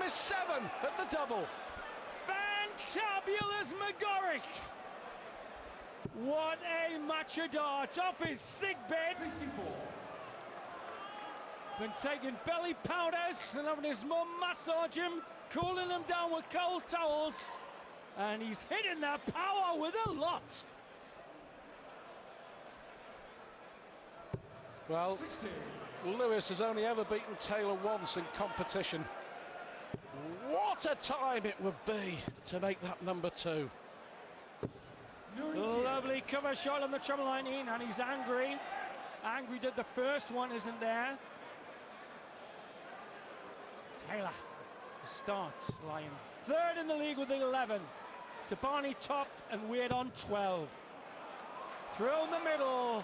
is 7 at the double. Fantabulous McGorrick! What a match of darts off his sick bed. 54. Been taking belly powders and having his mum massage him, cooling him down with cold towels, and he's hitting that power with a lot. Well, 60. Lewis has only ever beaten Taylor once in competition. What a time it would be to make that number 2. Lovely cover shot on the treble 19, and he's angry. Angry that the first one isn't there. Taylor starts lying 3rd in the league with 11. To Barney top and Wade on 12. Through the middle.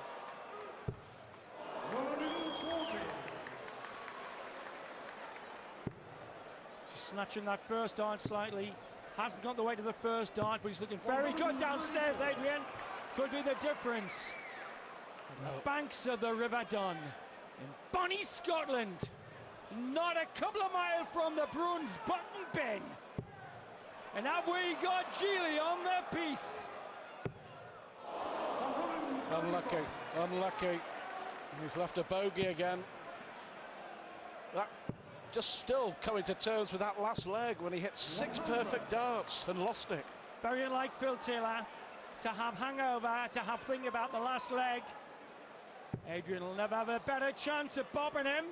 140. Just snatching that first dart slightly. Hasn't got the way to the first dart, but he's looking very good downstairs, Adrian. Could be the difference. On the banks of the River Don in Bonnie, Scotland. Not a couple of miles from the Bruins Button Bin. And have we got Geely on the piece. Unlucky. He's left a bogey again. That just still coming to terms with that last leg when he hit 6 perfect darts and lost it. Very unlike Phil Taylor to have hangover, to have think about the last leg. Adrian will never have a better chance of bobbing him.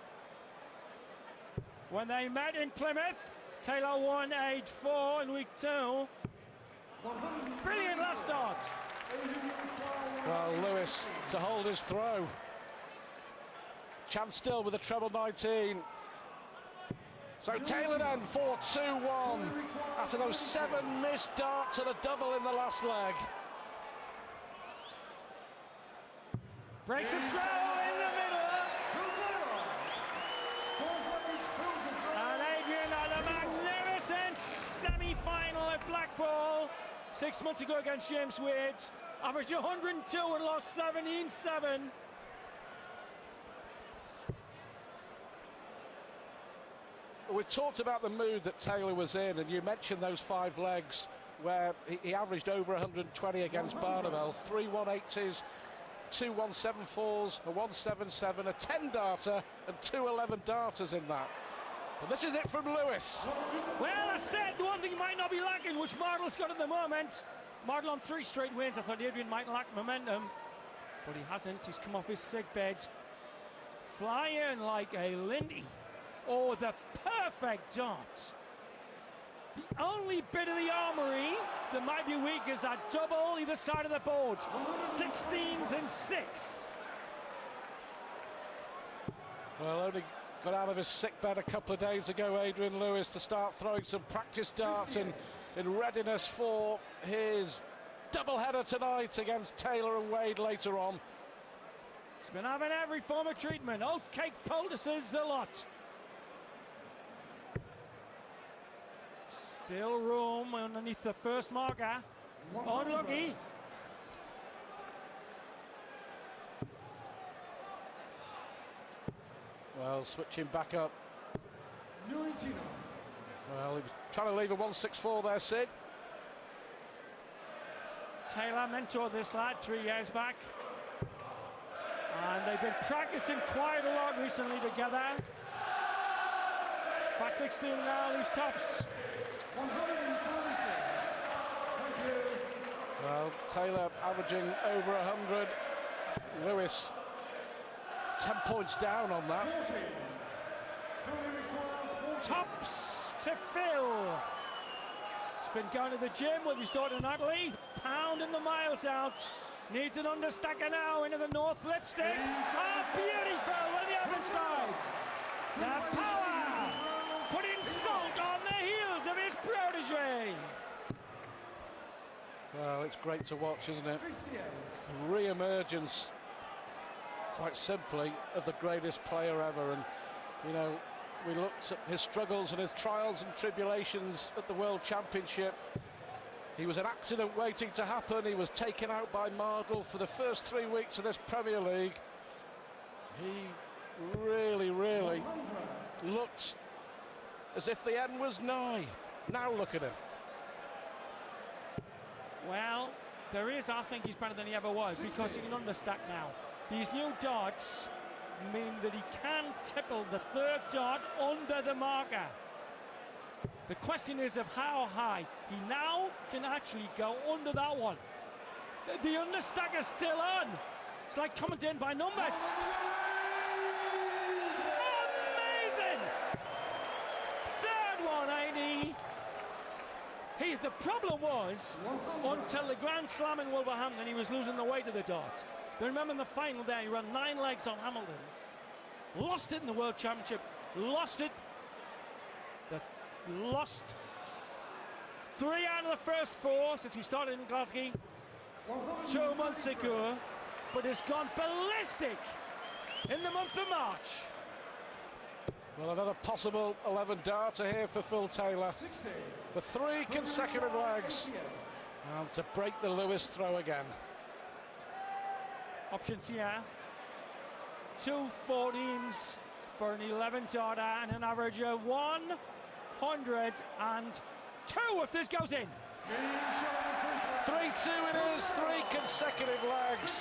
When they met in Plymouth, Taylor won 8-4 in week 2. Brilliant last dart. Well, Lewis to hold his throw. Chance still with a treble 19. So Taylor then 4-2-1 after those 7 missed darts and a double in the last leg. Breaks the throw in the middle. And Adrian had a magnificent semi-final at Blackpool 6 months ago against James Wade. Averaged 102 and lost 17-7. We talked about the mood that Taylor was in, and you mentioned those 5 legs where he averaged over 120 against Barneveld. 3 180s, 2 174s, a 177, a 10-darter, and 2 11-darters in that. And this is it from Lewis. Well, I said the one thing he might not be lacking, which Mardle's got at the moment. Mardle on 3 straight wins. I thought Adrian might lack momentum, but he hasn't. He's come off his sick bed, flying like a lindy. Oh, the perfect dart. The only bit of the armoury that might be weak is that double either side of the board. 16s and 6. Well, only got out of his sick bed a couple of days ago, Adrian Lewis, to start throwing some practice darts in readiness for his doubleheader tonight against Taylor and Wade later on. He's been having every form of treatment. Oatcake poultices, the lot. Still room underneath the first marker. Unlucky. Well, switching back up. 99. Well, he was trying to leave a 164 there, Sid. Taylor mentored this lad 3 years back. And they've been practicing quite a lot recently together. Fat 16 now, loose tops. 146. Thank you. Well, Taylor averaging over 100. Lewis 10 points down on that. 40. Tops to Phil. He's been going to the gym with his daughter Natalie, pounding the miles out. Needs an understacker now into the north lipstick. Oh, beautiful on the other side. The power, putting salt on the heels of his protege. Well, it's great to watch, isn't it? 58. Re-emergence, quite simply, of the greatest player ever. And, you know, we looked at his struggles and his trials and tribulations at the World Championship. He was an accident waiting to happen. He was taken out by Mardle for the first 3 weeks of this Premier League. He really looked as if the end was nigh. Now look at him. Well, I think he's better than he ever was, because he can understack now. These new darts mean that he can tipple the third dart under the marker. The question is of how high. He now can actually go under that one. The understack is still on. It's like coming in by numbers. Amazing! Third 180. The problem was, until the Grand Slam in Wolverhampton, he was losing the weight of the dart. Then remember in the final there, he ran 9 legs on Hamilton. Lost it in the World Championship. Lost it. Lost 3 out of the first 4 since we started in Glasgow 2 months ago. But it's gone ballistic in the month of March. Well, another possible 11 darter here for Phil Taylor. 60. For 3 consecutive legs. And to break the Lewis throw again. Options here. 2 14s for an 11 darter and an average of 102 if this goes in. 3-2 it is, 3 consecutive legs.